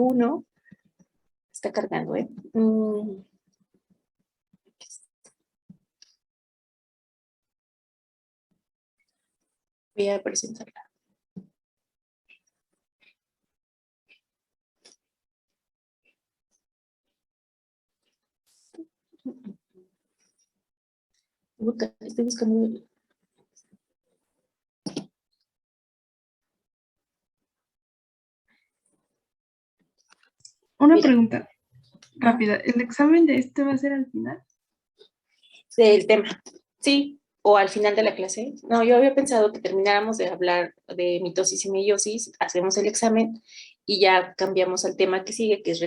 uno. Está cargando, ¿eh? Voy a presentarla. Estoy buscando. Una pregunta rápida. ¿El examen de este va a ser al final? Del tema, sí, o al final de la clase. No, yo había pensado que termináramos de hablar de mitosis y meiosis, hacemos el examen y ya cambiamos al tema que sigue, que es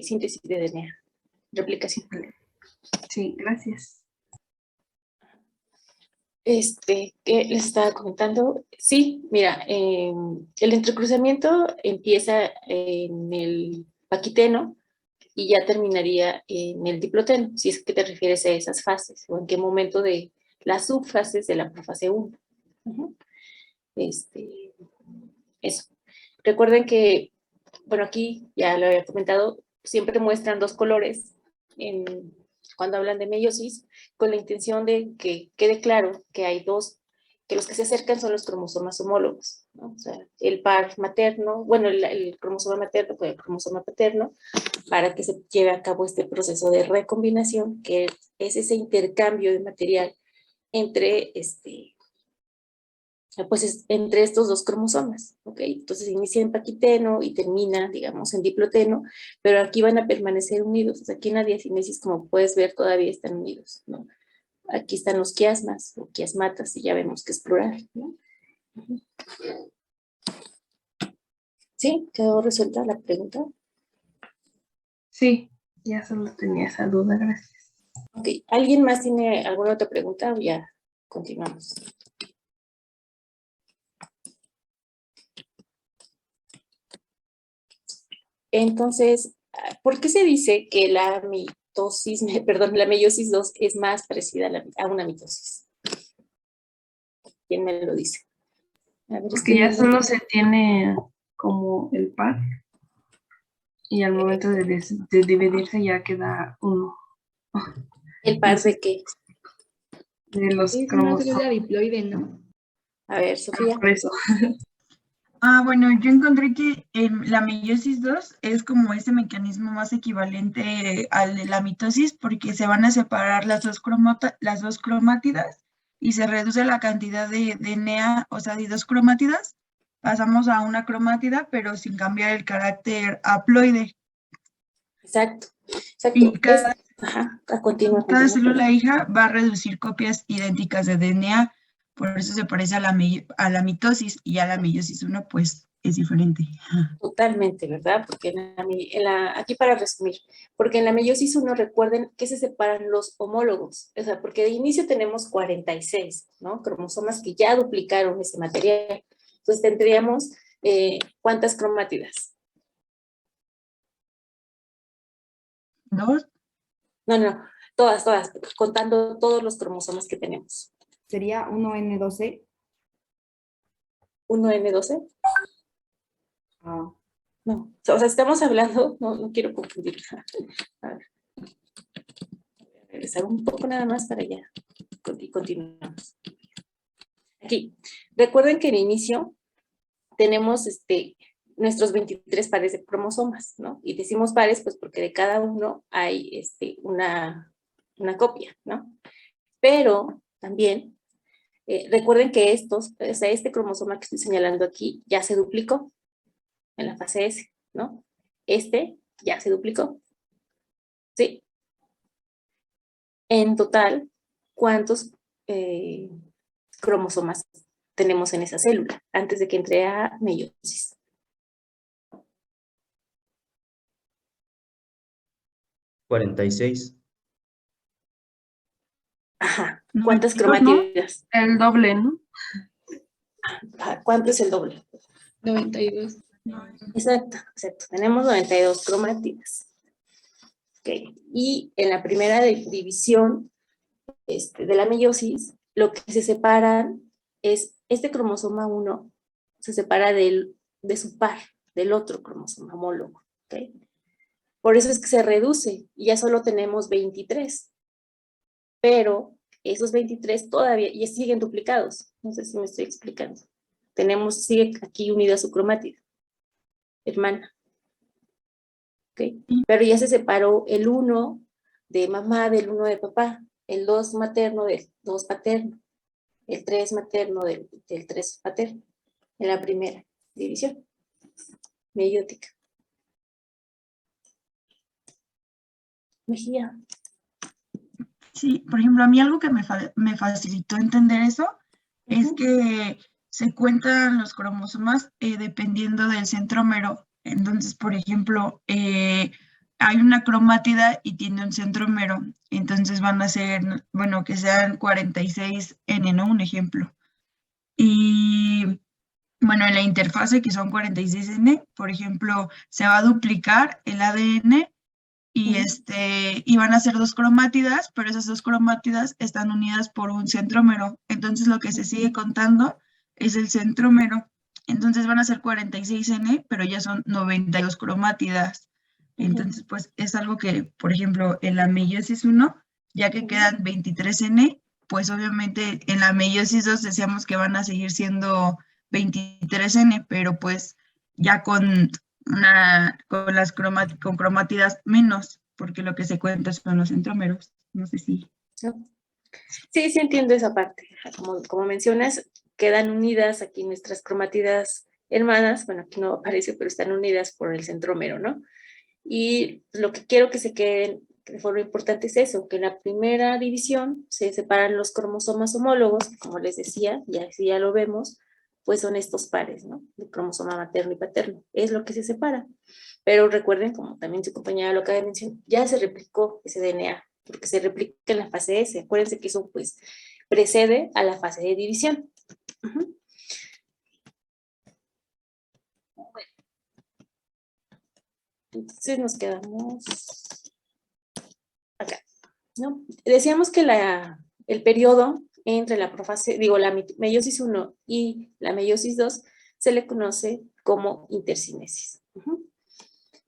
síntesis de DNA, replicación. Sí, gracias. ¿Qué les estaba comentando? Sí, mira, el entrecruzamiento empieza en el paquiteno y ya terminaría en el diploteno, si es que te refieres a esas fases, o en qué momento de las subfases de la profase 1. Uh-huh. Eso. Recuerden que, bueno, aquí ya lo había comentado, siempre muestran dos colores cuando hablan de meiosis, con la intención de que quede claro que hay dos, que los que se acercan son los cromosomas homólogos, ¿no? O sea, el par materno, bueno, el cromosoma materno con el cromosoma paterno, para que se lleve a cabo este proceso de recombinación, que es ese intercambio de material entre pues entre estos dos cromosomas, ¿ok? Entonces inicia en paquiteno y termina, digamos, en diploteno, pero aquí van a permanecer unidos. O sea, aquí en la diacinesis, como puedes ver, todavía están unidos, ¿no? Aquí están los quiasmas o quiasmatas y ya vemos que es plural, ¿no? ¿Sí? ¿Quedó resuelta la pregunta? Sí, ya solo tenía esa duda, gracias. Ok, ¿alguien más tiene alguna otra pregunta o ya continuamos? Entonces, ¿por qué se dice que la mitosis, perdón, la meiosis 2 es más parecida a una mitosis? ¿Quién me lo dice? A ver, Porque ya solo se tiene como el par y al momento de dividirse ya queda uno. ¿El par de qué? De los Es una cromosomas. célula diploide, ¿no? A ver, Sofía. Por eso. Bueno, yo encontré que la meiosis 2 es como ese mecanismo más equivalente al de la mitosis porque se van a separar las dos cromátidas y se reduce la cantidad de DNA, o sea, de dos cromátidas, pasamos a una cromátida, pero sin cambiar el carácter haploide. Exacto. Y cada Continúa. célula hija va a reducir copias idénticas de DNA, por eso se parece a la mitosis, y a la meiosis 1 pues es diferente. Totalmente, ¿verdad? Porque aquí para resumir, porque en la meiosis 1 recuerden que se separan los homólogos, o sea, porque de inicio tenemos 46, ¿no? Cromosomas que ya duplicaron ese material. Entonces tendríamos, ¿cuántas cromátidas? ¿Dos? No, todas, contando todos los cromosomas que tenemos. Sería 1N12. ¿1N12? Ah, No, o sea, estamos hablando, no quiero confundir. A ver, regresar un poco nada más para allá. Y continuamos. Aquí, recuerden que en inicio tenemos nuestros 23 pares de cromosomas, ¿no? Y decimos pares, pues porque de cada uno hay una copia, ¿no? Pero también recuerden que o sea, este cromosoma que estoy señalando aquí ya se duplicó en la fase S, ¿no? Ya se duplicó, ¿sí? En total, ¿cuántos cromosomas tenemos en esa célula antes de que entre a meiosis? 46. Ajá. No, ¿Cuántas no, cromátidas? El doble, ¿no? Ajá. ¿Cuánto es el doble? 92. Exacto. Tenemos 92 cromátidas. Okay. Y en la primera división de la meiosis, lo que se separan es este cromosoma 1 se separa de su par, del otro cromosoma homólogo. ¿ok? Por eso es que se reduce y ya solo tenemos 23. Pero esos 23 todavía ya siguen duplicados. No sé si me estoy explicando. Sigue aquí unida su cromátida, hermana. ¿Ok? Pero ya se separó el 1 de mamá del 1 de papá, el 2 materno del 2 paterno, el 3 materno del 3 paterno, en la primera división meiótica. Mejía. Sí, por ejemplo, a mí algo que me facilitó entender eso es que se cuentan los cromosomas dependiendo del centrómero. Entonces, por ejemplo, hay una cromátida y tiene un centrómero. Entonces van a ser, bueno, que sean 46N, ¿no? Un ejemplo. Y bueno, en la interfase, que son 46N, por ejemplo, se va a duplicar el ADN y van a ser 2 cromátidas, pero esas 2 cromátidas están unidas por un centrómero. Entonces lo que se sigue contando es el centrómero. Entonces van a ser 46N, pero ya son 92 cromátidas. Entonces, pues es algo que, por ejemplo, en la meiosis 1, ya que quedan 23N, pues obviamente en la meiosis 2 decíamos que van a seguir siendo 23N, pero pues ya con con cromátidas menos, porque lo que se cuenta son los centrómeros. No sé si. Sí, sí entiendo esa parte. Como mencionas, quedan unidas aquí nuestras cromátidas hermanas, bueno, aquí no aparece, pero están unidas por el centrómero, ¿no? Y lo que quiero que se queden de forma importante es eso, que en la primera división se separan los cromosomas homólogos, que como les decía, ya lo vemos, pues son estos pares, ¿no? De cromosoma materno y paterno, es lo que se separa. Pero recuerden, como también su compañera lo acaba de mencionar, ya se replicó ese DNA, porque se replica en la fase S. Acuérdense que eso pues precede a la fase de división. Entonces nos quedamos acá, ¿no? Decíamos que el periodo entre la profase, la meiosis 1 y la meiosis 2 se le conoce como intercinesis.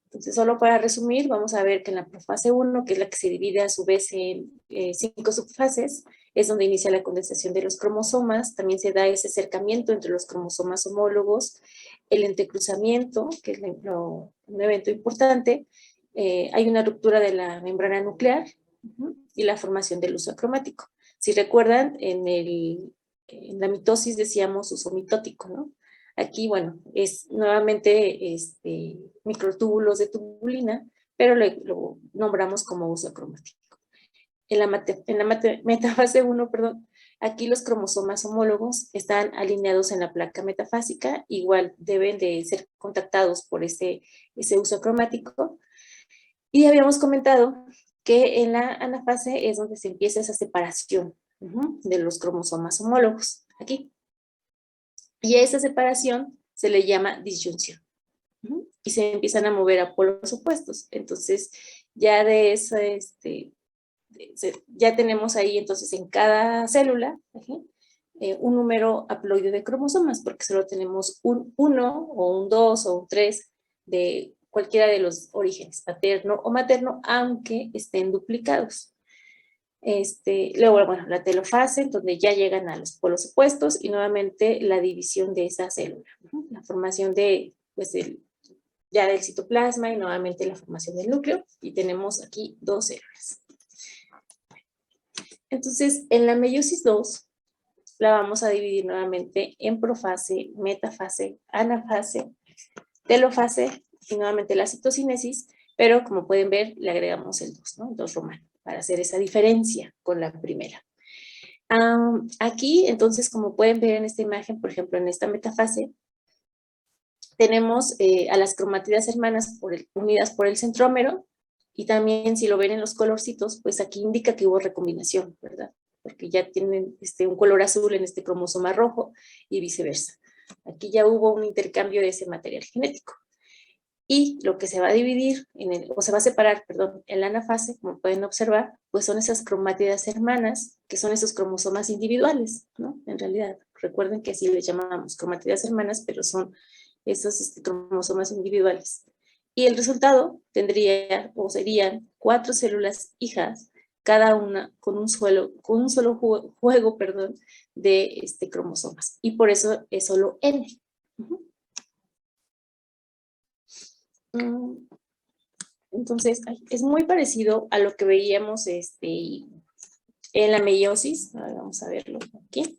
Entonces, solo para resumir, vamos a ver que en la profase 1, que es la que se divide a su vez en 5 subfases, es donde inicia la condensación de los cromosomas, también se da ese acercamiento entre los cromosomas homólogos, el entrecruzamiento, que es un evento importante, hay una ruptura de la membrana nuclear y la formación del uso cromático. Si recuerdan, en la mitosis decíamos uso mitótico, ¿no? Aquí, bueno, es nuevamente microtúbulos de tubulina, pero lo nombramos como uso cromático. En la metafase 1, perdón, aquí los cromosomas homólogos están alineados en la placa metafásica, igual deben de ser contactados por ese uso cromático. Y habíamos comentado que en la anafase es donde se empieza esa separación de los cromosomas homólogos, aquí. Y a esa separación se le llama disyunción. Y se empiezan a mover a polos opuestos. Entonces, ya de eso, ya tenemos ahí entonces en cada célula un número haploide de cromosomas, porque solo tenemos un 1 o un 2 o un 3 de cualquiera de los orígenes, paterno o materno, aunque estén duplicados. Luego, bueno, la telofase, donde ya llegan a los polos opuestos, y nuevamente la división de esa célula, la formación pues, ya del citoplasma y nuevamente la formación del núcleo, y tenemos aquí 2 células. Entonces, en la meiosis 2, la vamos a dividir nuevamente en profase, metafase, anafase, telofase, y nuevamente la citocinesis, pero como pueden ver, le agregamos el 2, ¿no? El 2 romano, para hacer esa diferencia con la primera. Aquí, entonces, como pueden ver en esta imagen, por ejemplo, en esta metafase, tenemos a las cromátidas hermanas unidas por el centrómero, y también si lo ven en los colorcitos, pues aquí indica que hubo recombinación, ¿verdad? Porque ya tienen un color azul en este cromosoma rojo y viceversa. Aquí ya hubo un intercambio de ese material genético. Y lo que se va a dividir, se va a separar, perdón, en la anafase, como pueden observar, pues son esas cromátidas hermanas, que son esos cromosomas individuales, ¿no? En realidad, recuerden que así les llamamos cromátidas hermanas, pero son esos cromosomas individuales. Y el resultado tendría o serían 4 células hijas, cada una con un solo juego, perdón, de cromosomas. Y por eso es solo N. Entonces, es muy parecido a lo que veíamos en la meiosis. Ahora vamos a verlo aquí.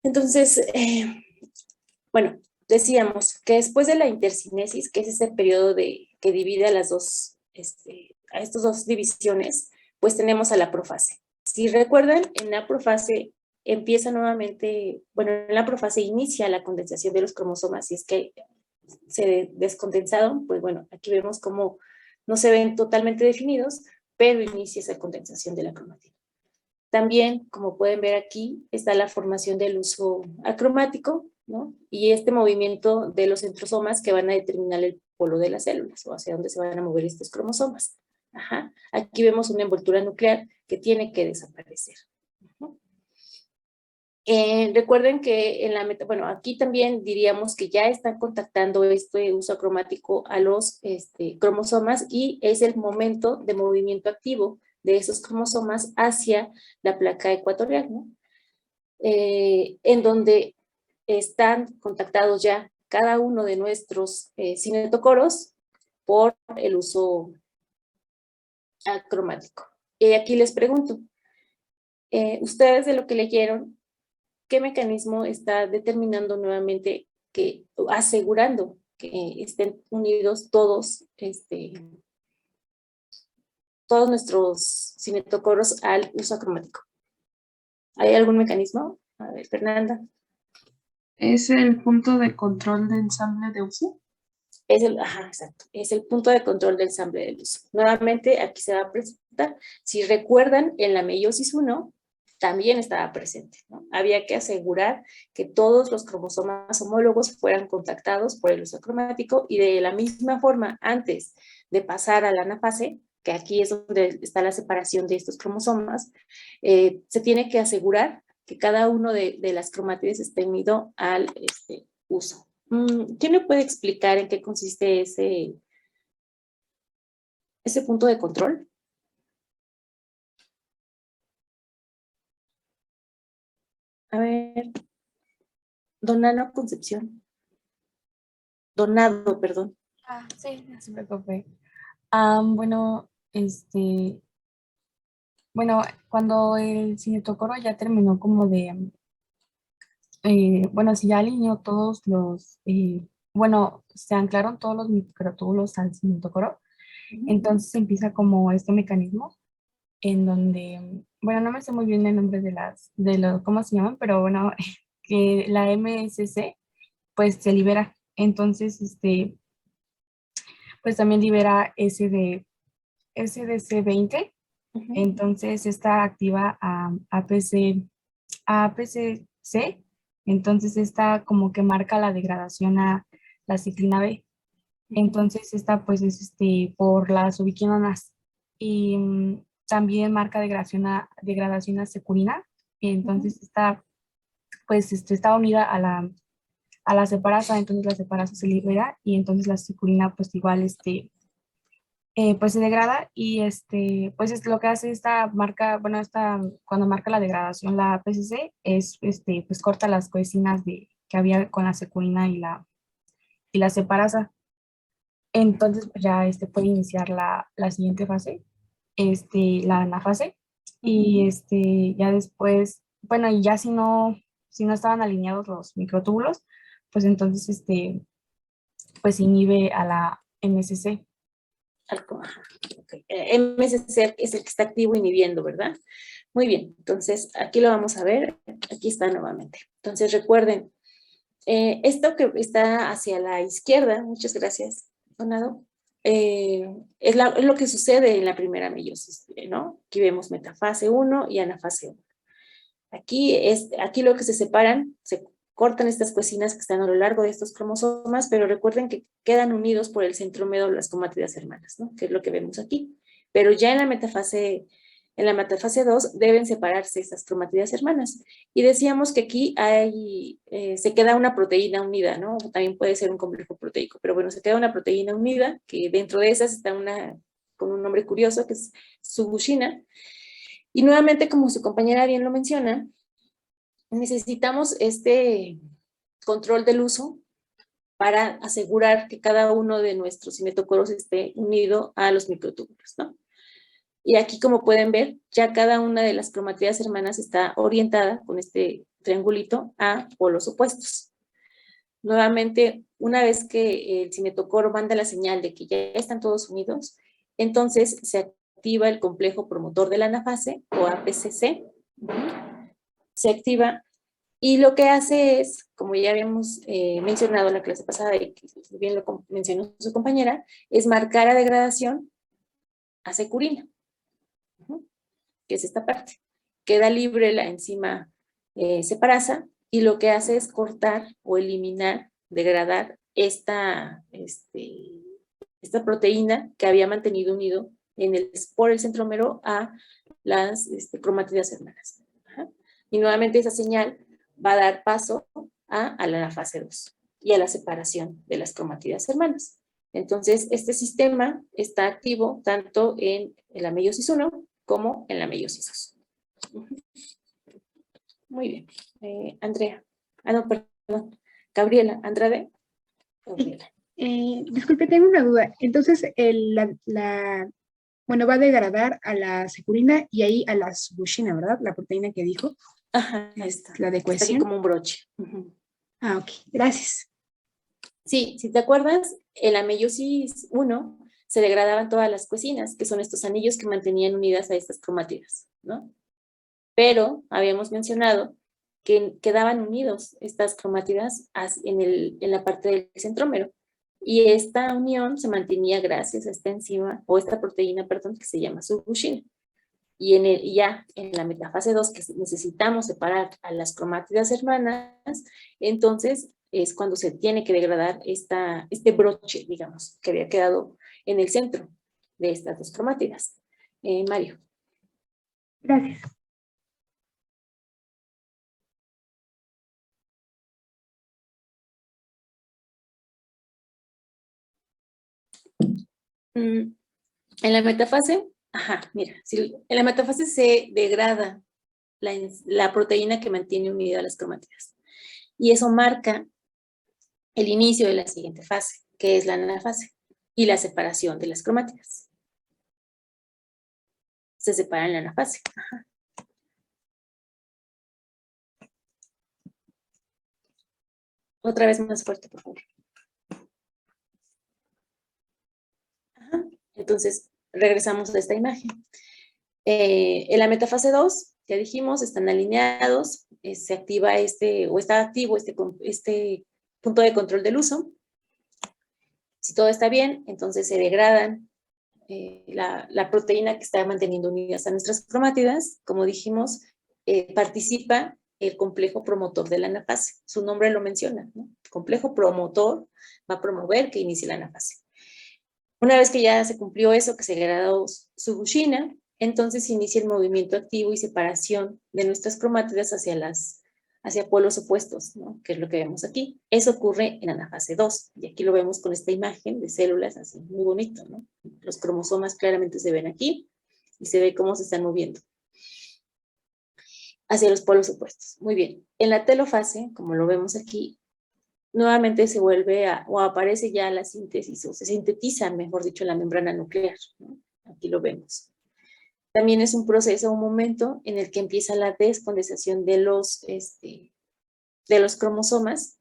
Entonces, bueno, decíamos que después de la intercinesis, que es ese periodo que divide a las dos, a estas dos divisiones, pues tenemos a la profase. Si recuerdan, en la profase empieza nuevamente, bueno, en la profase inicia la condensación de los cromosomas, si es que se descondensaron, pues bueno, aquí vemos cómo no se ven totalmente definidos, pero inicia esa condensación de la cromatina. También, como pueden ver aquí, está la formación del uso acromático, ¿no? Y este movimiento de los centrosomas que van a determinar el polo de las células o hacia dónde se van a mover estos cromosomas. Ajá. Aquí vemos una envoltura nuclear que tiene que desaparecer. Recuerden que en bueno, aquí también diríamos que ya están contactando este uso acromático a los cromosomas y es el momento de movimiento activo de esos cromosomas hacia la placa ecuatorial, ¿no? En donde están contactados ya cada uno de nuestros cinetocoros por el uso acromático. Y aquí les pregunto, ustedes de lo que leyeron, ¿qué mecanismo está determinando nuevamente asegurando que estén unidos todos nuestros cinetocoros al uso acromático? ¿Hay algún mecanismo? A ver, Fernanda. ¿Es el punto de control de ensamble de uso? Ajá, exacto. Es el punto de control del ensamble del uso. Nuevamente, aquí se va a presentar. Si recuerdan, en la meiosis 1 también estaba presente, ¿no? Había que asegurar que todos los cromosomas homólogos fueran contactados por el uso acromático y de la misma forma, antes de pasar a la anafase, que aquí es donde está la separación de estos cromosomas, se tiene que asegurar que cada uno de las cromátides esté unido al uso. ¿Quién me puede explicar en qué consiste ese punto de control? A ver, Donado Concepción. Donado, perdón. Sí, no se preocupe. Bueno, bueno, cuando el cinetocoro ya terminó como de, bueno, si ya alineó todos los, bueno, se anclaron todos los microtúbulos al cinetocoro, entonces empieza como este mecanismo en donde, bueno, no me sé muy bien el nombre de los, ¿cómo se llaman? Pero bueno, que la MSC, pues se libera. Entonces, pues también libera SDC20. Entonces, esta activa a APCC. Entonces, esta como que marca la degradación a la ciclina B. Entonces, esta pues es por las ubiquinonas. Y también marca degradación a securina. Entonces, esta pues está unida a la separasa, entonces la separasa se libera y entonces la securina pues igual pues se degrada y pues es lo que hace esta marca, bueno, cuando marca la degradación la PCC es pues corta las coenzinas que había con la securina y la separasa. Entonces pues ya puede iniciar la siguiente fase, la anafase y ya después, bueno, y ya si no estaban alineados los microtúbulos, pues entonces pues inhibe a la MSC. Okay. MSC es el que está activo inhibiendo, ¿verdad? Muy bien, entonces aquí lo vamos a ver, aquí está nuevamente. Entonces recuerden, esto que está hacia la izquierda, muchas gracias, Donado, es lo que sucede en la primera meiosis, ¿no? Aquí vemos metafase 1 y anafase 1. Aquí lo que se separan, se cortan estas coenzinas que están a lo largo de estos cromosomas, pero recuerden que quedan unidos por el centrómero de las cromátidas hermanas, ¿no? Que es lo que vemos aquí. Pero ya en la metafase En la metafase 2 deben separarse estas cromatidas hermanas. Y decíamos que aquí se queda una proteína unida, ¿no? También puede ser un complejo proteico, pero bueno, se queda una proteína unida, que dentro de esas está con un nombre curioso, que es subushina. Y nuevamente, como su compañera bien lo menciona, necesitamos este control del uso para asegurar que cada uno de nuestros cinetocoros esté unido a los microtúbulos, ¿no? Y aquí, como pueden ver, ya cada una de las cromatidas hermanas está orientada con este triangulito a polos opuestos. Nuevamente, una vez que el cinetocoro manda la señal de que ya están todos unidos, entonces se activa el complejo promotor de la anafase, o APCC. Se activa y lo que hace es, como ya habíamos mencionado en la clase pasada y que bien lo mencionó su compañera, es marcar a degradación a securina, que es esta parte. Queda libre la enzima separasa y lo que hace es cortar o eliminar, degradar esta proteína que había mantenido unido por el centrómero a las cromatidas hermanas. Y nuevamente esa señal va a dar paso a la anafase 2 y a la separación de las cromatidas hermanas. Entonces, este sistema está activo tanto en la meiosis 1 como en la meiosis 2. Muy bien. Andrea. No, perdón. Gabriela. Andrade. Gabriela. Disculpe, tengo una duda. Entonces, bueno, va a degradar a la securina y ahí a la subushina, ¿verdad? La proteína que dijo. Ajá, ahí está. La de Está aquí cohesión. como un broche. Ah, ok. Gracias. Sí, si te acuerdas, en la meiosis 1 se degradaban todas las coesinas, que son estos anillos que mantenían unidas a estas cromatidas, ¿no? Pero habíamos mencionado que quedaban unidos estas cromatidas en la parte del centrómero. Y esta unión se mantenía gracias a esta enzima, o esta proteína, perdón, que se llama subushina. Y ya en la metafase 2, que necesitamos separar a las cromatidas hermanas, entonces es cuando se tiene que degradar este broche, digamos, que había quedado en el centro de estas dos cromatidas. Mario. Gracias. En la metafase, mira, en la metafase se degrada la proteína que mantiene unida las cromatidas. Y eso marca el inicio de la siguiente fase, que es la anafase y la separación de las cromátidas. Se separan en la anafase. Otra vez más fuerte, por favor. Entonces, regresamos a esta imagen. En la metafase 2, ya dijimos, están alineados, se activa o está activo este punto de control del uso. Si todo está bien, entonces se degradan la proteína que está manteniendo unidas a nuestras cromátidas. Como dijimos, participa el complejo promotor de la anafase. Su nombre lo menciona, ¿no? El complejo promotor va a promover que inicie la anafase. Una vez que ya se cumplió eso, que se degradó subushina, entonces inicia el movimiento activo y separación de nuestras cromátidas hacia polos opuestos, ¿no? Que es lo que vemos aquí. Eso ocurre en anafase 2, y aquí lo vemos con esta imagen de células, así muy bonito, ¿no? Los cromosomas claramente se ven aquí, y se ve cómo se están moviendo hacia los polos opuestos. Muy bien. En la telofase, como lo vemos aquí, nuevamente se vuelve o aparece ya la síntesis, o se sintetiza, mejor dicho, la membrana nuclear, ¿no? Aquí lo vemos. También es un proceso, un momento en el que empieza la descondensación de los cromosomas.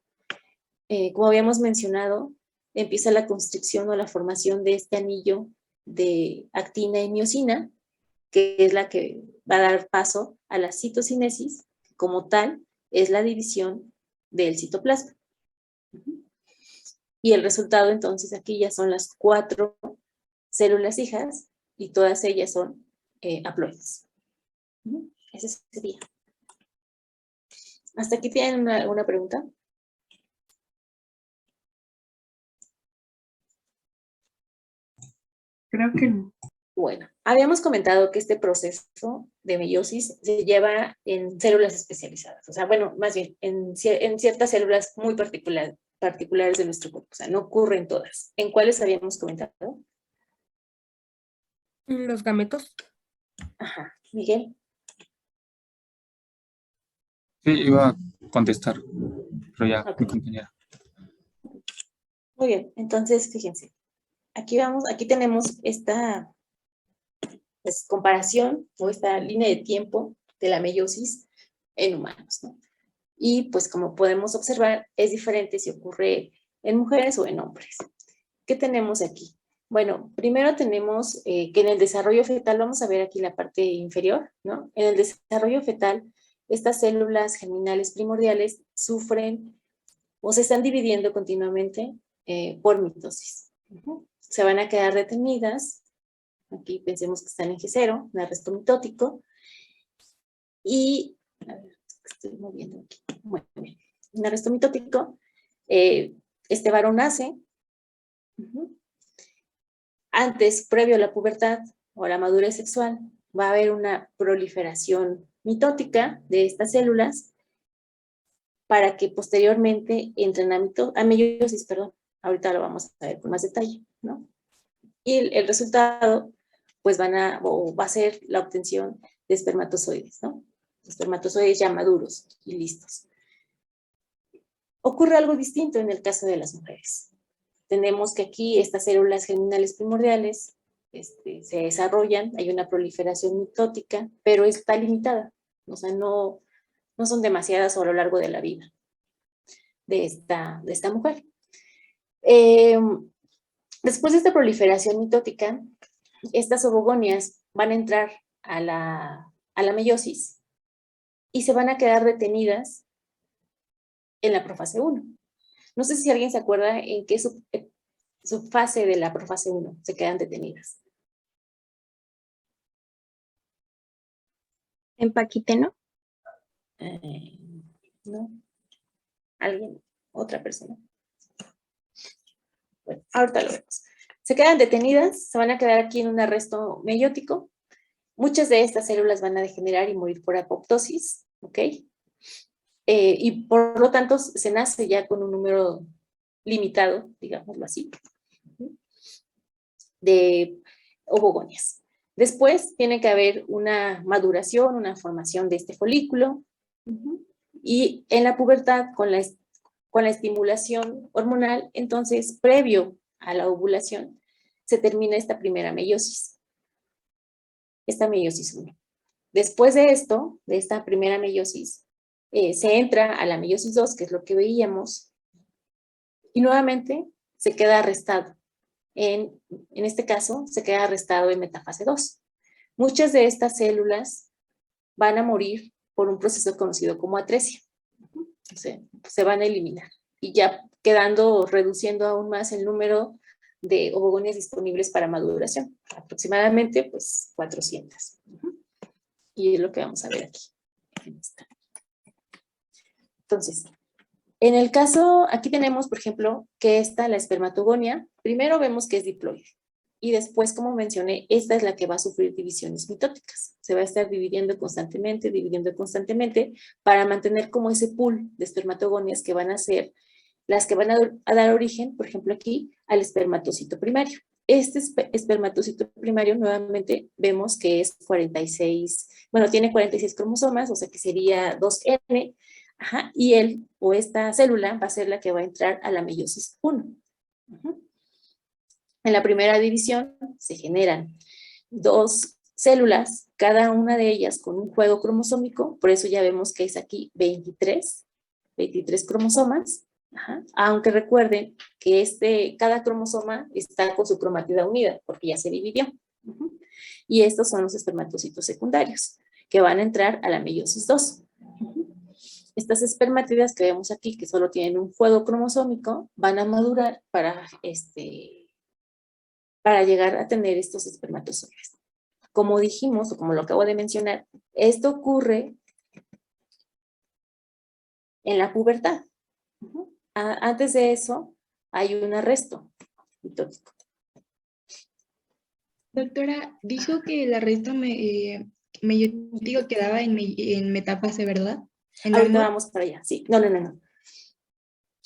Como habíamos mencionado, empieza la constricción o la formación de este anillo de actina y miosina, que es la que va a dar paso a la citocinesis, que como tal es la división del citoplasma. Y el resultado entonces aquí ya son las 4 células hijas y todas ellas son haploides. Ese sería. ¿Hasta aquí tienen alguna pregunta? Creo que no. Bueno, habíamos comentado que este proceso de meiosis se lleva en células especializadas, o sea, bueno, más bien en ciertas células muy particulares de nuestro cuerpo, o sea, no ocurre en todas. ¿En cuáles habíamos comentado? Los gametos. Ajá, Miguel. Sí, iba a contestar, pero ya Ok. mi compañera. Muy bien, entonces fíjense, aquí tenemos esta pues, comparación o esta línea de tiempo de la meiosis en humanos, ¿no? Y pues como podemos observar, es diferente si ocurre en mujeres o en hombres. ¿Qué tenemos aquí? Bueno, primero tenemos que en el desarrollo fetal, vamos a ver aquí la parte inferior, ¿no? En el desarrollo fetal, estas células germinales primordiales sufren o se están dividiendo continuamente por mitosis. Se van a quedar retenidas. Aquí pensemos que están en G0, un arresto mitótico. Y, a ver, estoy moviendo aquí. Muy bien. Un arresto mitótico. Este varón nace. Antes, previo a la pubertad o a la madurez sexual, va a haber una proliferación mitótica de estas células para que posteriormente entren a meiosis, perdón. Ahorita lo vamos a ver con más detalle, ¿no? Y el resultado, pues va a ser la obtención de espermatozoides, ¿no? Espermatozoides ya maduros y listos. Ocurre algo distinto en el caso de las mujeres. Tenemos que aquí estas células germinales primordiales se desarrollan, hay una proliferación mitótica, pero está limitada, o sea, no son demasiadas a lo largo de la vida de esta mujer. Después de esta proliferación mitótica, estas ovogonias van a entrar a la meiosis y se van a quedar retenidas en la profase 1. No sé si alguien se acuerda en qué subfase de la profase 1 se quedan detenidas. En Paquiteno. ¿No? ¿Alguien? ¿Otra persona? Bueno, ahorita lo vemos. Se quedan detenidas, se van a quedar aquí en un arresto meiótico. Muchas de estas células van a degenerar y morir por apoptosis, ¿ok? Y por lo tanto se nace ya con un número limitado, digámoslo así, de ovogonias. Después tiene que haber una maduración, una formación de este folículo, y en la pubertad, con la estimulación hormonal, entonces, previo a la ovulación, se termina esta primera meiosis, esta meiosis 1. Después de esto, de esta primera meiosis, se entra a la meiosis 2, que es lo que veíamos, y nuevamente se queda arrestado. En este caso, se queda arrestado en metafase 2. Muchas de estas células van a morir por un proceso conocido como atresia. Se van a eliminar y ya reduciendo aún más el número de ovogonias disponibles para maduración, aproximadamente pues 400. Y es lo que vamos a ver aquí. Entonces, en el caso, aquí tenemos, por ejemplo, que la espermatogonia, primero vemos que es diploide. Y después, como mencioné, esta es la que va a sufrir divisiones mitóticas. Se va a estar dividiendo constantemente para mantener como ese pool de espermatogonias que van a ser las que van a dar origen, por ejemplo aquí, al espermatocito primario. Este espermatocito primario nuevamente vemos que es 46, bueno, tiene 46 cromosomas, o sea que sería 2N, y él o esta célula va a ser la que va a entrar a la meiosis 1. En la primera división se generan 2 células, cada una de ellas con un juego cromosómico, por eso ya vemos que es aquí 23 cromosomas, aunque recuerden que cada cromosoma está con su cromatida unida, porque ya se dividió. Y estos son los espermatocitos secundarios, que van a entrar a la meiosis 2. Estas espermátidas que vemos aquí, que solo tienen un juego cromosómico, van a madurar para llegar a tener estos espermatozoides. Como dijimos, o como lo acabo de mencionar, esto ocurre en la pubertad. Antes de eso, hay un arresto mitótico. Doctora, dijo que la resta meyótico quedaba en metafase, ¿verdad? ¿En Ahorita ambos? vamos para allá, sí. No.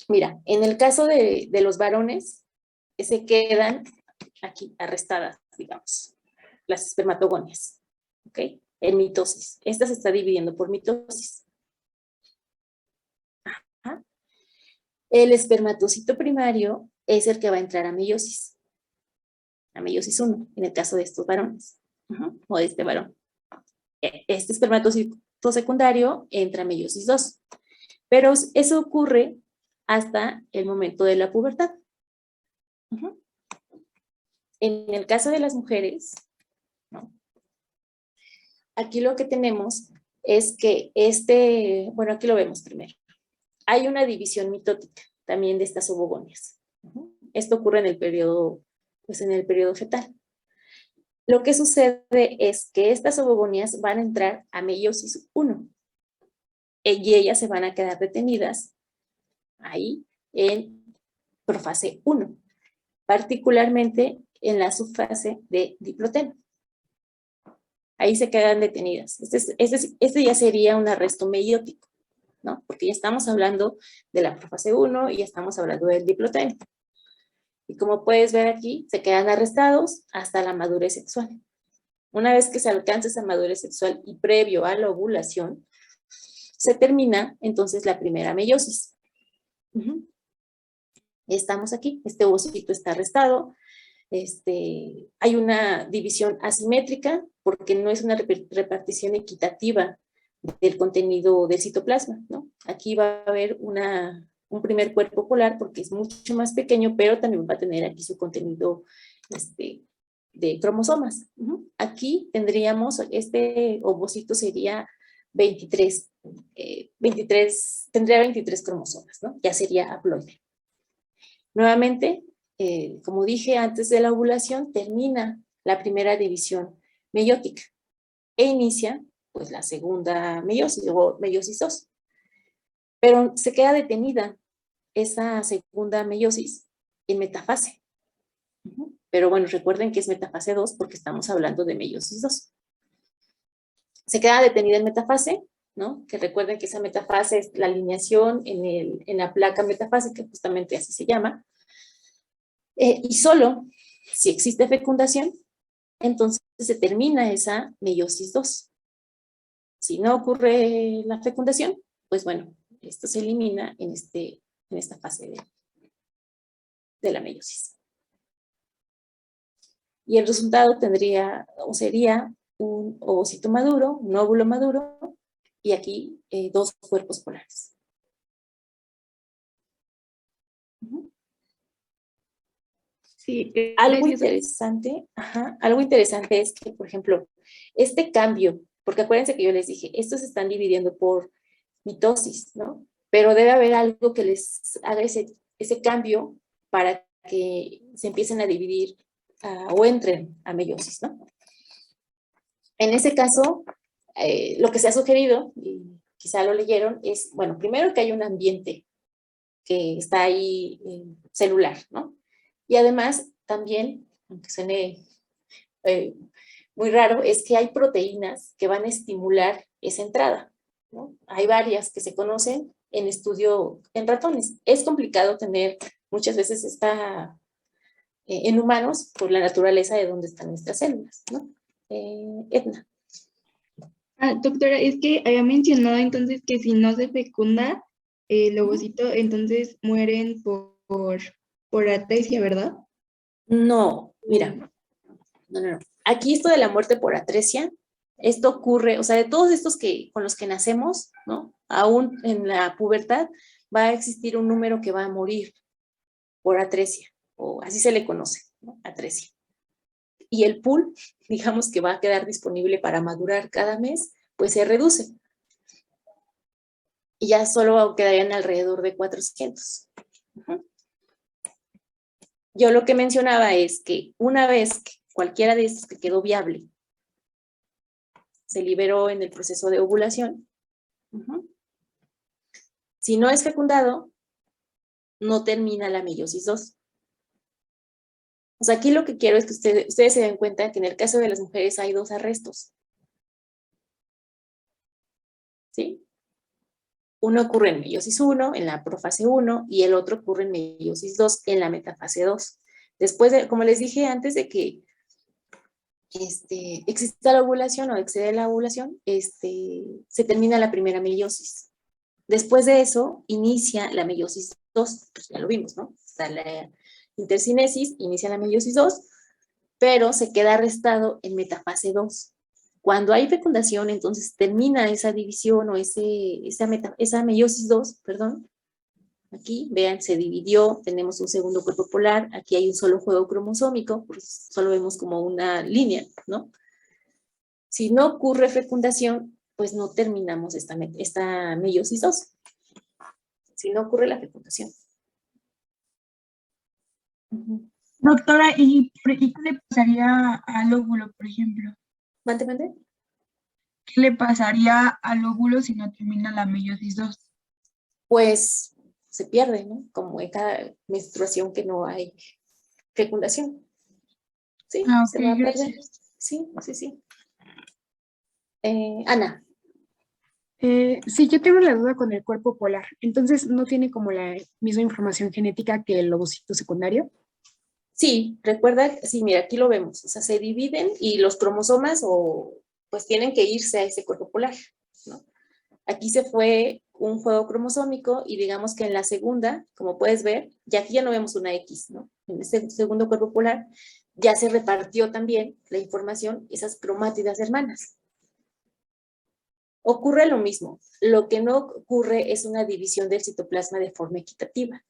Mira, en el caso de los varones, se quedan aquí arrestadas, digamos, las espermatogonias, ¿ok? En mitosis. Esta se está dividiendo por mitosis. Ajá. El espermatocito primario es el que va a entrar a meiosis 1, en el caso de estos varones, o de este varón. Este espermatocito secundario entra a meiosis 2, pero eso ocurre hasta el momento de la pubertad. En el caso de las mujeres, ¿no? Aquí lo que tenemos es que bueno, aquí lo vemos primero. Hay una división mitótica también de estas ovogonias. Esto ocurre en el periodo, pues en el periodo fetal. Lo que sucede es que estas ovogonias van a entrar a meiosis 1 y ellas se van a quedar detenidas ahí en profase 1, particularmente en la subfase de diploteno. Ahí se quedan detenidas. Este ya sería un arresto meiótico, ¿no? Porque ya estamos hablando de la profase 1 y ya estamos hablando del diploteno. Y como puedes ver aquí, se quedan arrestados hasta la madurez sexual. Una vez que se alcanza esa madurez sexual y previo a la ovulación, se termina entonces la primera meiosis. Estamos aquí, este ovocito está arrestado, hay una división asimétrica porque no es una repartición equitativa del contenido del citoplasma, ¿no? Aquí va a haber un primer cuerpo polar porque es mucho más pequeño, pero también va a tener aquí su contenido de cromosomas. Aquí tendríamos, este ovocito sería 23, tendría 23 cromosomas, ¿no? Ya sería haploide. Nuevamente, como dije antes de la ovulación, termina la primera división meiótica e inicia pues la segunda meiosis o meiosis 2. Pero se queda detenida esa segunda meiosis en metafase. Pero bueno, recuerden que es metafase 2 porque estamos hablando de meiosis 2. Se queda detenida en metafase, ¿no? Que recuerden que esa metafase es la alineación en la placa metafásica, justamente así se llama. Y solo si existe fecundación, entonces se termina esa meiosis 2. Si no ocurre la fecundación, pues bueno, esto se elimina en esta fase de la meiosis. Y el resultado sería un ovocito maduro, un óvulo maduro, y aquí 2 cuerpos polares. Sí, Algo gracias. interesante es que, por ejemplo, este cambio, porque acuérdense que yo les dije, estos se están dividiendo por mitosis, ¿no? Pero debe haber algo que les haga ese cambio para que se empiecen a dividir o entren a meiosis, ¿no? En ese caso, lo que se ha sugerido, y quizá lo leyeron, es, bueno, primero que hay un ambiente que está ahí celular, ¿no? Y además, también, aunque suene muy raro, es que hay proteínas que van a estimular esa entrada, ¿no? Hay varias que se conocen en estudio en ratones. Es complicado tener muchas veces en humanos por la naturaleza de dónde están nuestras células, ¿no? Edna. Doctora, es que había mencionado entonces que si no se fecunda el ovocito, entonces mueren por atresia, ¿verdad? No, mira, no. Aquí esto de la muerte por atresia, esto ocurre, o sea, de todos estos con los que nacemos, ¿no? Aún en la pubertad va a existir un número que va a morir por atresia, o así se le conoce, ¿no? Atresia. Y el pool, digamos que va a quedar disponible para madurar cada mes, pues se reduce. Y ya solo quedarían alrededor de 400. Yo lo que mencionaba es que una vez que cualquiera de estos que quedó viable se liberó en el proceso de ovulación, si no es fecundado, no termina la meiosis 2. O sea, aquí lo que quiero es que ustedes se den cuenta que en el caso de las mujeres hay 2 arrestos. ¿Sí? Uno ocurre en meiosis 1, en la profase 1, y el otro ocurre en meiosis 2, en la metafase 2. Después de, como les dije antes de que exista la ovulación o excede la ovulación, se termina la primera meiosis. Después de eso, inicia la meiosis 2, pues ya lo vimos, ¿no? Está la intercinesis, inicia la meiosis 2, pero se queda arrestado en metafase 2. Cuando hay fecundación, entonces termina esa división o esa meiosis 2, perdón. Aquí, vean, se dividió, tenemos un segundo cuerpo polar, aquí hay un solo juego cromosómico, pues solo vemos como una línea, ¿no? Si no ocurre fecundación, pues no terminamos esta meiosis 2. Si no ocurre la fecundación. Doctora, ¿y qué le pasaría al óvulo, por ejemplo? ¿Mande? ¿Qué le pasaría al óvulo si no termina la meiosis 2? Pues se pierde, ¿no? Como en cada menstruación que no hay fecundación. Sí, Ah, se ok, va a perder. gracias. Sí. Ana. Sí, yo tengo la duda con el cuerpo polar. Entonces, ¿no tiene como la misma información genética que el ovocito secundario? Sí, recuerda, sí, mira, aquí lo vemos. O sea, se dividen y los cromosomas pues tienen que irse a ese cuerpo polar, ¿no? Aquí se fue un juego cromosómico y digamos que en la segunda, como puedes ver, ya aquí ya no vemos una X, ¿no? En este segundo cuerpo polar ya se repartió también la información, esas cromátidas hermanas. Ocurre lo mismo. Lo que no ocurre es una división del citoplasma de forma equitativa.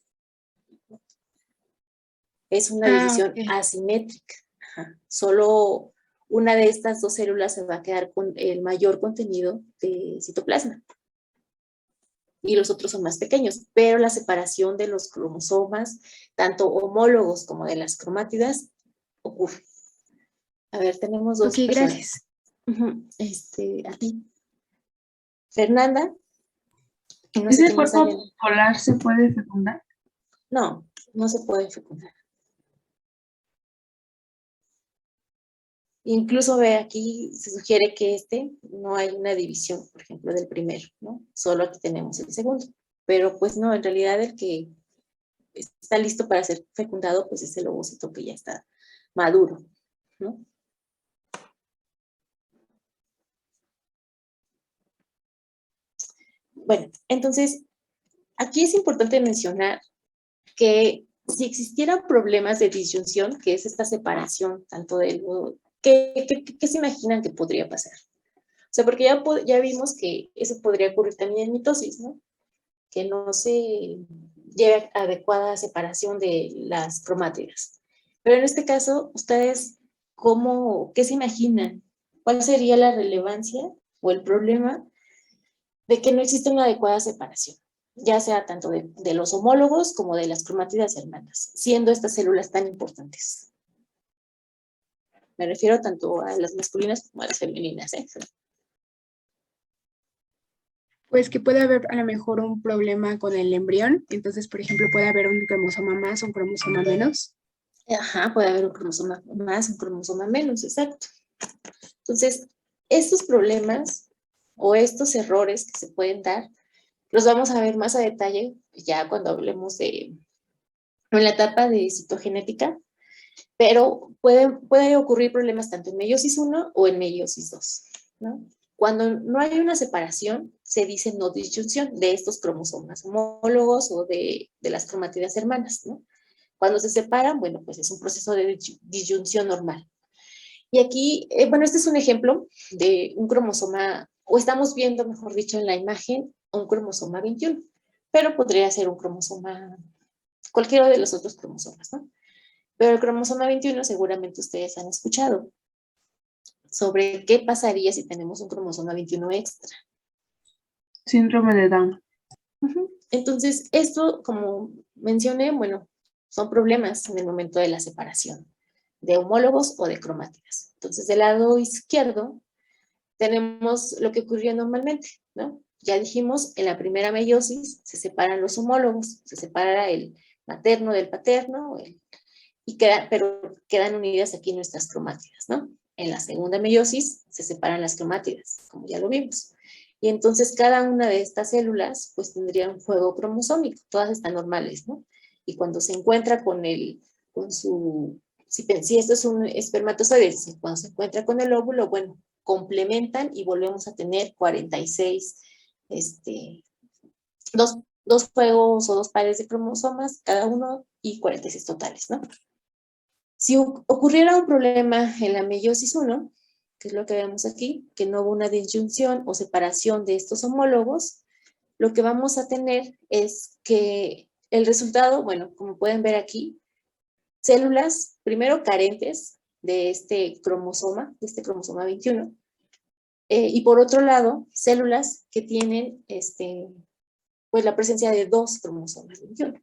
Es una división Ok. asimétrica. Ajá. Solo una de estas 2 células se va a quedar con el mayor contenido de citoplasma. Y los otros son más pequeños, pero la separación de los cromosomas, tanto homólogos como de las cromátidas, ocurre. A ver, tenemos 2 Ok, personas. gracias. A ti. Fernanda. No sé ¿Ese quién más cuerpo sale. polar se puede fecundar? No, no se puede fecundar. Incluso ve aquí, se sugiere que no hay una división, por ejemplo, del primero, ¿no? Solo aquí tenemos el segundo. Pero pues no, en realidad el que está listo para ser fecundado, pues es el ovocito que ya está maduro, ¿no? Bueno, entonces, aquí es importante mencionar que si existieran problemas de disyunción, que es esta separación tanto del... ¿Qué se imaginan que podría pasar? O sea, porque ya vimos que eso podría ocurrir también en mitosis, ¿no? Que no se lleve adecuada separación de las cromátidas. Pero en este caso, ustedes, ¿qué se imaginan? ¿Cuál sería la relevancia o el problema de que no existe una adecuada separación? Ya sea tanto de los homólogos como de las cromátidas hermanas, siendo estas células tan importantes. Me refiero tanto a las masculinas como a las femeninas, ¿eh? Pues que puede haber a lo mejor un problema con el embrión. Entonces, por ejemplo, puede haber un cromosoma más, un cromosoma menos. Ajá, puede haber un cromosoma más, un cromosoma menos, exacto. Entonces, estos problemas o estos errores que se pueden dar, los vamos a ver más a detalle ya cuando hablemos en la etapa de citogenética, pero puede ocurrir problemas tanto en meiosis 1 o en meiosis 2, ¿no? Cuando no hay una separación, se dice no disyunción de estos cromosomas homólogos o de las cromátidas hermanas, ¿no? Cuando se separan, bueno, pues es un proceso de disyunción normal. Y aquí, bueno, este es un ejemplo de un cromosoma, o estamos viendo, mejor dicho, en la imagen, un cromosoma 21, pero podría ser un cromosoma, cualquiera de los otros cromosomas, ¿no? Pero el cromosoma 21 seguramente ustedes han escuchado sobre qué pasaría si tenemos un cromosoma 21 extra. Síndrome de Down. Entonces, esto, como mencioné, bueno, son problemas en el momento de la separación de homólogos o de cromátidas. Entonces, del lado izquierdo tenemos lo que ocurría normalmente, ¿no? Ya dijimos, en la primera meiosis se separan los homólogos, se separa el materno del paterno, pero quedan unidas aquí nuestras cromátidas, ¿no? En la segunda meiosis se separan las cromátidas, como ya lo vimos. Y entonces cada una de estas células pues tendría un juego cromosómico, todas están normales, ¿no? Y cuando se encuentra si esto es un espermatozoide, cuando se encuentra con el óvulo, bueno, complementan y volvemos a tener 46, dos juegos o dos pares de cromosomas cada uno y 46 totales, ¿no? Si ocurriera un problema en la meiosis 1, que es lo que vemos aquí, que no hubo una disyunción o separación de estos homólogos, lo que vamos a tener es que el resultado, bueno, como pueden ver aquí, células primero carentes de este cromosoma 21, y por otro lado, células que tienen pues la presencia de dos cromosomas 21.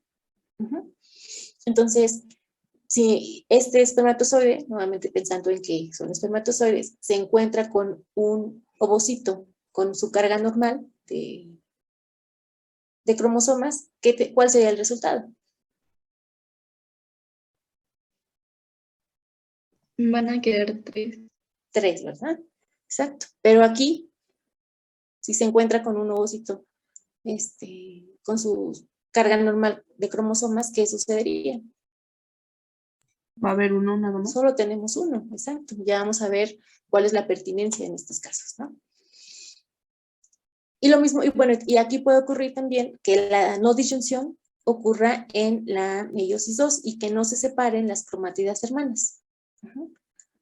Entonces, si este espermatozoide, nuevamente pensando en que son espermatozoides, se encuentra con un ovocito con su carga normal de cromosomas, ¿cuál sería el resultado? Van a quedar 3. 3, ¿verdad? Exacto. Pero aquí, si se encuentra con un ovocito con su carga normal de cromosomas, ¿qué sucedería? Va a haber uno nada más. Solo tenemos uno, exacto. Ya vamos a ver cuál es la pertinencia en estos casos, ¿no? Y lo mismo, y bueno, y aquí puede ocurrir también que la no disyunción ocurra en la meiosis 2 y que no se separen las cromátidas hermanas.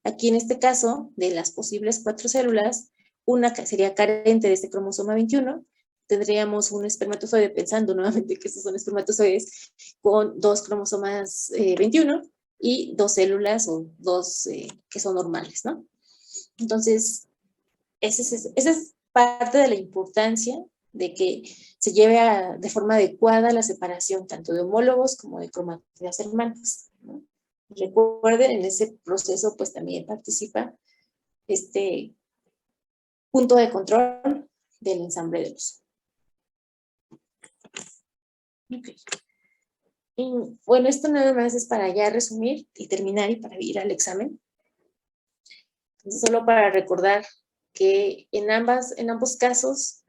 Aquí en este caso, de las posibles 4 células, una sería carente de este cromosoma 21, tendríamos un espermatozoide, pensando nuevamente que estos son espermatozoides, con 2 cromosomas 21 y 2 células o 2 que son normales, ¿no? Entonces, esa es parte de la importancia de que se lleve de forma adecuada la separación tanto de homólogos como de cromátidas hermanas, ¿no? Recuerden, en ese proceso pues también participa este punto de control del ensamble de los. Okay. Y, bueno, esto nada más es para ya resumir y terminar y para ir al examen. Entonces, solo para recordar que en ambos casos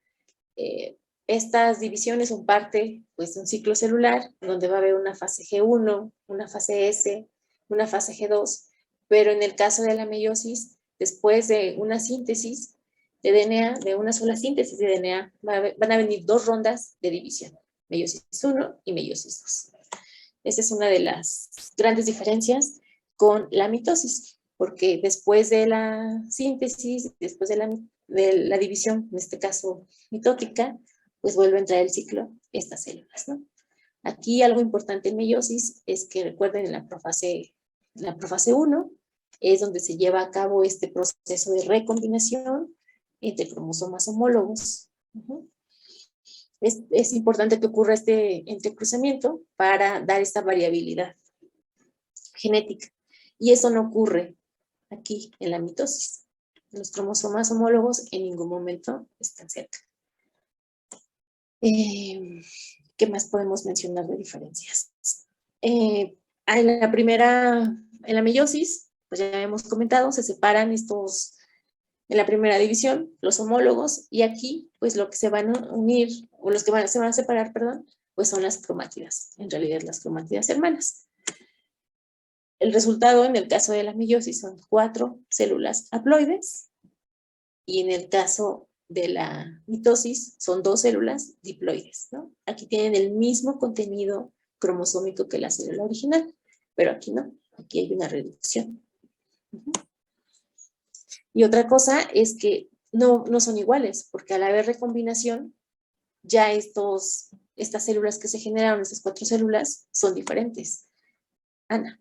estas divisiones son parte pues, de un ciclo celular donde va a haber una fase G1, una fase S, una fase G2, pero en el caso de la meiosis, después de una síntesis de DNA, de una sola síntesis de DNA, van a venir 2 rondas de división, meiosis 1 y meiosis 2. Esa es una de las grandes diferencias con la mitosis, porque después de la síntesis, después de la división, en este caso mitótica, pues vuelve a entrar el ciclo estas células, ¿no? Aquí algo importante en meiosis es que recuerden en la profase 1 es donde se lleva a cabo este proceso de recombinación entre cromosomas homólogos. Es importante que ocurra este entrecruzamiento para dar esta variabilidad genética. Y eso no ocurre aquí en la mitosis. Los cromosomas homólogos en ningún momento están cerca. ¿Qué más podemos mencionar de diferencias? En la meiosis, pues ya hemos comentado, se separan estos, en la primera división, los homólogos, y aquí, pues lo que se van a unir, o los que se van a separar, perdón, pues son las cromátidas, en realidad las cromátidas hermanas. El resultado en el caso de la meiosis son 4 células haploides, y en el caso de la mitosis son 2 células diploides, ¿no? Aquí tienen el mismo contenido cromosómico que la célula original, pero aquí no, aquí hay una reducción. Y otra cosa es que no son iguales, porque al haber recombinación, ya estas células que se generaron, estas 4 células, son diferentes. Ana.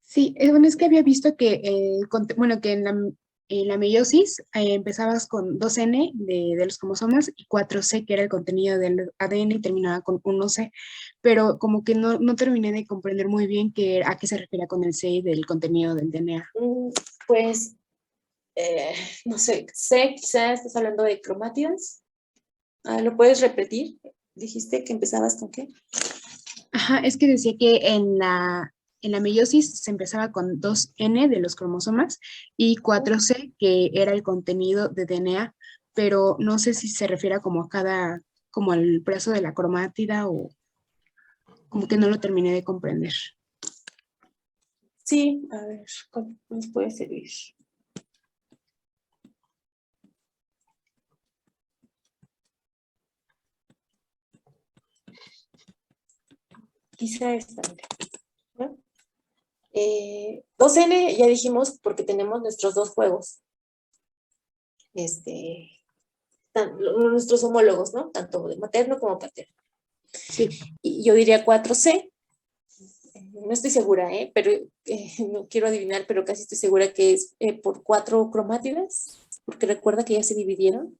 Sí, bueno, es que había visto que, que en la meiosis empezabas con 2N de los cromosomas y 4C, que era el contenido del ADN, y terminaba con 1C, pero como que no terminé de comprender muy bien a qué se refería con el C del contenido del DNA. Pues, no sé, C, quizás estás hablando de cromátidas. ¿Lo puedes repetir? ¿Dijiste que empezabas con qué? Ajá, es que decía que en la meiosis se empezaba con 2N de los cromosomas y 4C, que era el contenido de DNA, pero no sé si se refiere como a como al brazo de la cromátida o como que no lo terminé de comprender. Sí, a ver, ¿cuál nos puede servir? Quizá esta, mira, ¿no? 2N ya dijimos porque tenemos nuestros dos juegos. Nuestros homólogos, ¿no? Tanto de materno como paterno. Sí. Y yo diría 4C. No estoy segura, pero no quiero adivinar, pero casi estoy segura que es por 4 cromátidas, porque recuerda que ya se dividieron.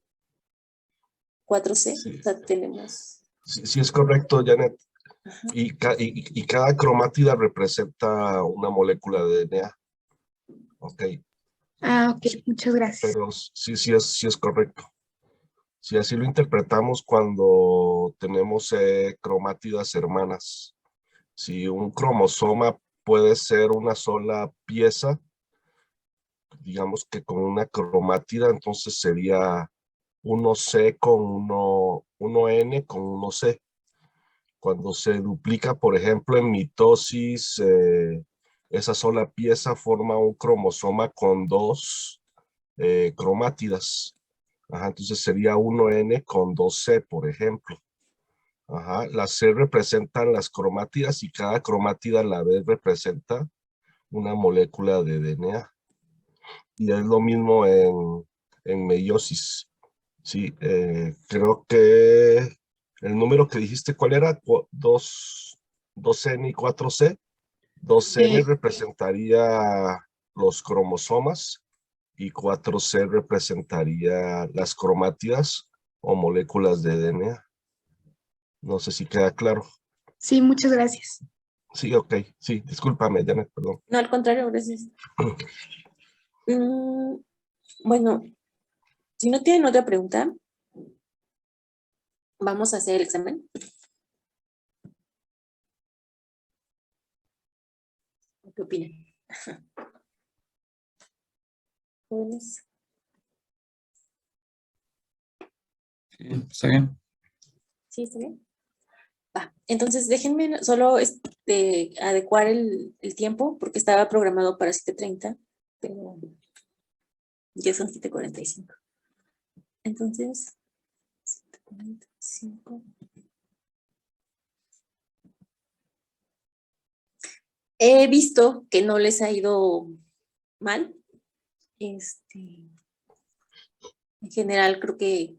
4C, Sí. o sea, tenemos. Sí, es correcto, Janet. Ajá. Y cada cromátida representa una molécula de DNA. Ok, Ah, ok, muchas gracias. pero sí es correcto. Si así lo interpretamos cuando tenemos cromátidas hermanas. Si un cromosoma puede ser una sola pieza, digamos que con una cromátida, entonces sería 1C con 1N con 1C. Cuando se duplica, por ejemplo, en mitosis, esa sola pieza forma un cromosoma con 2 cromátidas. Ajá, entonces sería 1N con 2C, por ejemplo. Ajá, las C representan las cromátidas y cada cromátida a la vez representa una molécula de DNA. Y es lo mismo en meiosis. Sí, creo que el número que dijiste, ¿cuál era? 2N y 4C. 2N representaría los cromosomas y 4C representaría las cromátidas o moléculas de DNA. No sé si queda claro. Sí, muchas gracias. Sí, ok. Sí, discúlpame, Janet, perdón. No, al contrario, gracias. Bueno, si no tienen otra pregunta, vamos a hacer el examen. ¿Qué opinan? Jóvenes. Sí, está bien. ¿Sí, está bien? Va, entonces déjenme solo adecuar el tiempo porque estaba programado para 7:30, pero ya son 7:45. Entonces, 7:45. He visto que no les ha ido mal. En general creo que